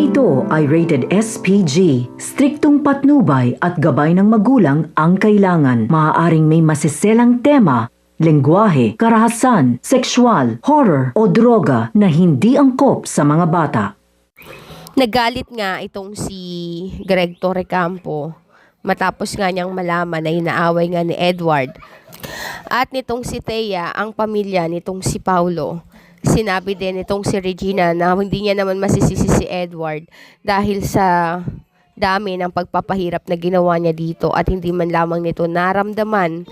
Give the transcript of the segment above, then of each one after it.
ito ay rated SPG. Striktong patnubay at gabay ng magulang ang kailangan. Maaaring may masiselang tema, lengguwahe, karahasan, sexual, horror o droga na hindi angkop sa mga bata. Nagalit nga itong si Greg Torrecampo matapos nga niyang malaman na inaaway nga ni Edward. At nitong si Thea, ang pamilya nitong si Paulo. Sinabi din itong si Regina na hindi niya naman masisisi si Edward dahil sa dami ng pagpapahirap na ginawa niya dito at hindi man lamang nito naramdaman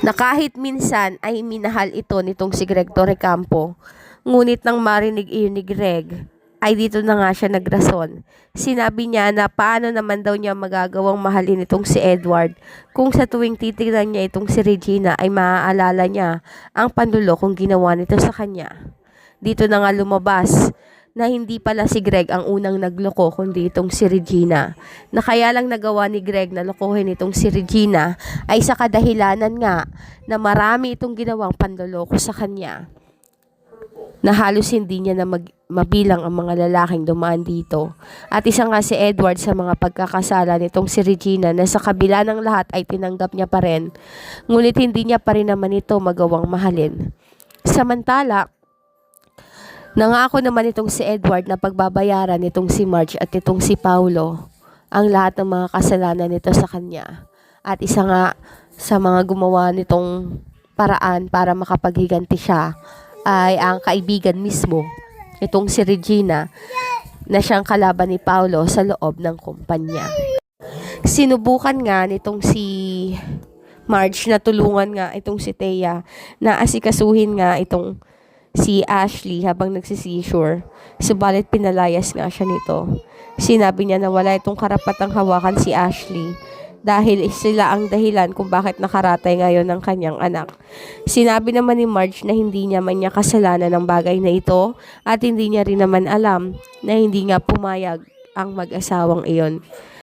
na kahit minsan ay minahal ito nitong si Greg Torrecampo. Ngunit nang marinig iyon ni Greg, ay dito na nga siya nagrason. Sinabi niya na paano naman daw niya magagawang mahalin itong si Edward kung sa tuwing titignan niya itong si Regina ay maaalala niya ang panlulokong ginawa nito sa kanya. Dito na nga lumabas na hindi pala si Greg ang unang nagloko kundi itong si Regina. Na kaya lang nagawa ni Greg na lokohin itong si Regina ay sa kadahilanan nga na marami itong ginawang panloloko sa kanya, na halos hindi niya na mabilang ang mga lalaking dumaan dito. At isa nga si Edward sa mga pagkakasala nitong si Regina na sa kabila ng lahat ay tinanggap niya pa rin. Ngunit hindi niya pa rin naman ito magawang mahalin. Samantala, nangako naman itong si Edward na pagbabayaran nitong si Marge at itong si Paulo ang lahat ng mga kasalanan nito sa kanya. At isa nga sa mga gumawa nitong paraan para makapaghiganti siya ay ang kaibigan mismo, itong si Regina, na siyang kalaban ni Paulo sa loob ng kumpanya. Sinubukan nga nitong si Marge na tulungan nga itong si Thea na asikasuhin nga itong si Ashley habang nagsisisure. Subalit pinalayas nga siya nito. Sinabi niya na wala itong karapatang hawakan si Ashley dahil sila ang dahilan kung bakit nakaratay ngayon ng kanyang anak. Sinabi naman ni Marge na hindi niya man niya kasalanan ng bagay na ito at hindi niya rin naman alam na hindi nga pumayag ang mag-asawang iyon.